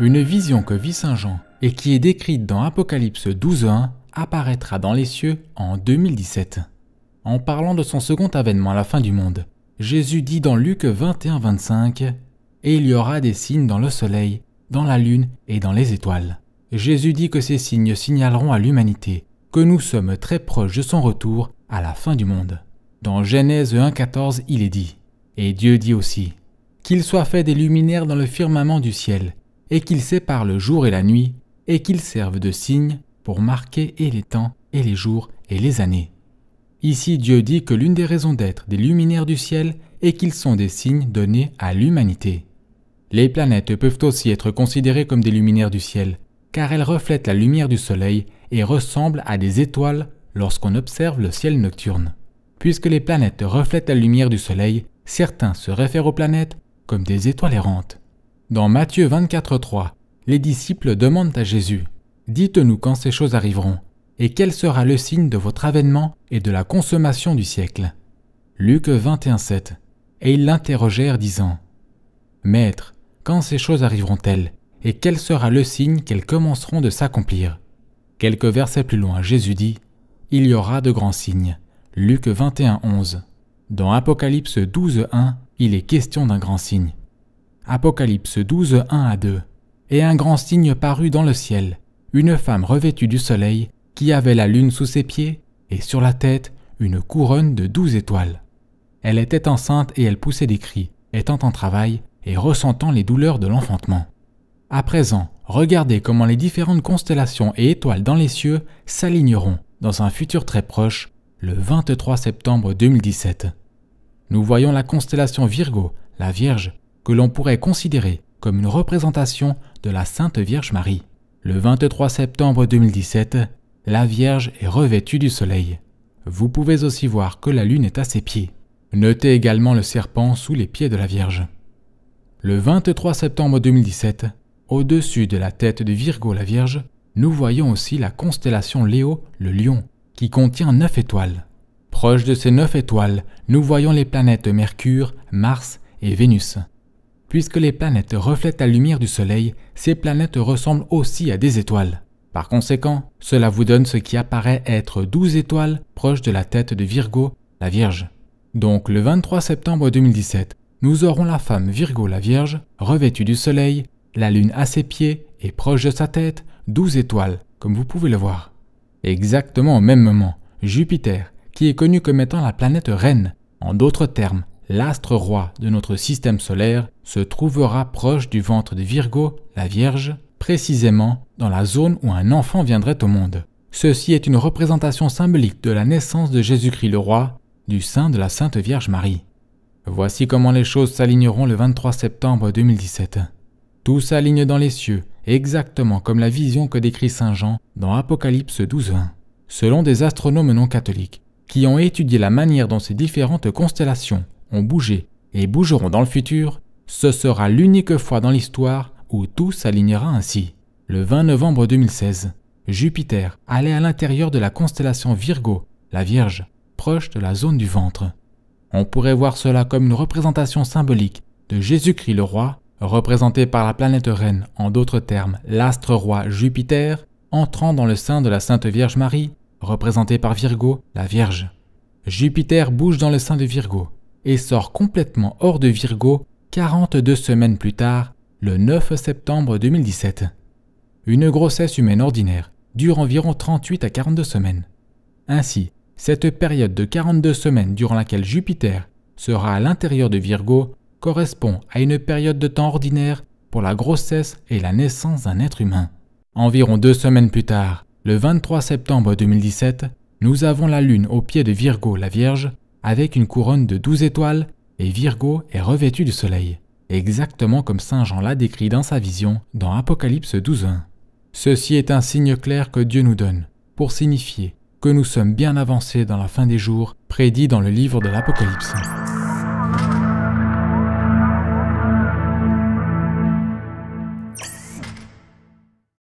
Une vision que vit Saint Jean et qui est décrite dans Apocalypse 12:1 apparaîtra dans les cieux en 2017. En parlant de son second avènement à la fin du monde, Jésus dit dans Luc 21:25 « Et il y aura des signes dans le soleil, dans la lune et dans les étoiles. » Jésus dit que ces signes signaleront à l'humanité que nous sommes très proches de son retour à la fin du monde. Dans Genèse 1:14, il est dit « Et Dieu dit aussi « Qu'il soit fait des luminaires dans le firmament du ciel, et qu'ils séparent le jour et la nuit, et qu'ils servent de signes pour marquer et les temps, et les jours, et les années. » Ici, Dieu dit que l'une des raisons d'être des luminaires du ciel est qu'ils sont des signes donnés à l'humanité. Les planètes peuvent aussi être considérées comme des luminaires du ciel, car elles reflètent la lumière du soleil et ressemblent à des étoiles lorsqu'on observe le ciel nocturne. Puisque les planètes reflètent la lumière du soleil, certains se réfèrent aux planètes comme des étoiles errantes. Dans Matthieu 24:3, les disciples demandent à Jésus « Dites-nous quand ces choses arriveront, et quel sera le signe de votre avènement et de la consommation du siècle ?» Luc 21:7. Et ils l'interrogèrent disant « Maître, quand ces choses arriveront-elles, et quel sera le signe qu'elles commenceront de s'accomplir ?» Quelques versets plus loin, Jésus dit « Il y aura de grands signes. » Luc 21:11. Dans Apocalypse 12:1, il est question d'un grand signe. Apocalypse 12:1-2. Et un grand signe parut dans le ciel, une femme revêtue du soleil, qui avait la lune sous ses pieds, et sur la tête une couronne de 12 étoiles. Elle était enceinte et elle poussait des cris, étant en travail et ressentant les douleurs de l'enfantement. À présent, regardez comment les différentes constellations et étoiles dans les cieux s'aligneront dans un futur très proche, le 23 septembre 2017. Nous voyons la constellation Virgo, la Vierge, que l'on pourrait considérer comme une représentation de la Sainte Vierge Marie. Le 23 septembre 2017, la Vierge est revêtue du soleil. Vous pouvez aussi voir que la lune est à ses pieds. Notez également le serpent sous les pieds de la Vierge. Le 23 septembre 2017, au-dessus de la tête de Virgo la Vierge, nous voyons aussi la constellation Léo, le lion, qui contient 9 étoiles. Proche de ces 9 étoiles, nous voyons les planètes Mercure, Mars et Vénus. Puisque les planètes reflètent la lumière du soleil, ces planètes ressemblent aussi à des étoiles. Par conséquent, cela vous donne ce qui apparaît être 12 étoiles proches de la tête de Virgo, la Vierge. Donc le 23 septembre 2017, nous aurons la femme Virgo la Vierge, revêtue du soleil, la lune à ses pieds et proche de sa tête, 12 étoiles, comme vous pouvez le voir. Exactement au même moment, Jupiter, qui est connu comme étant la planète reine, en d'autres termes, l'astre roi de notre système solaire, se trouvera proche du ventre de Virgo, la Vierge, précisément dans la zone où un enfant viendrait au monde. Ceci est une représentation symbolique de la naissance de Jésus-Christ le roi, du sein de la Sainte Vierge Marie. Voici comment les choses s'aligneront le 23 septembre 2017. Tout s'aligne dans les cieux, exactement comme la vision que décrit Saint Jean dans Apocalypse 12:1. Selon des astronomes non catholiques, qui ont étudié la manière dont ces différentes constellations ont bougé et bougeront dans le futur, ce sera l'unique fois dans l'histoire où tout s'alignera ainsi. Le 20 novembre 2016, Jupiter allait à l'intérieur de la constellation Virgo, la Vierge, proche de la zone du ventre. On pourrait voir cela comme une représentation symbolique de Jésus-Christ le roi, représenté par la planète reine, en d'autres termes l'astre roi Jupiter, entrant dans le sein de la Sainte Vierge Marie, représentée par Virgo, la Vierge. Jupiter bouge dans le sein de Virgo et sort complètement hors de Virgo 42 semaines plus tard, le 9 septembre 2017. Une grossesse humaine ordinaire dure environ 38 à 42 semaines. Ainsi, cette période de 42 semaines durant laquelle Jupiter sera à l'intérieur de Virgo correspond à une période de temps ordinaire pour la grossesse et la naissance d'un être humain. Environ 2 semaines plus tard, le 23 septembre 2017, nous avons la lune au pied de Virgo la Vierge avec une couronne de 12 étoiles et Virgo est revêtu du soleil, exactement comme Saint Jean l'a décrit dans sa vision dans Apocalypse 12:1. Ceci est un signe clair que Dieu nous donne pour signifier que nous sommes bien avancés dans la fin des jours prédits dans le livre de l'Apocalypse.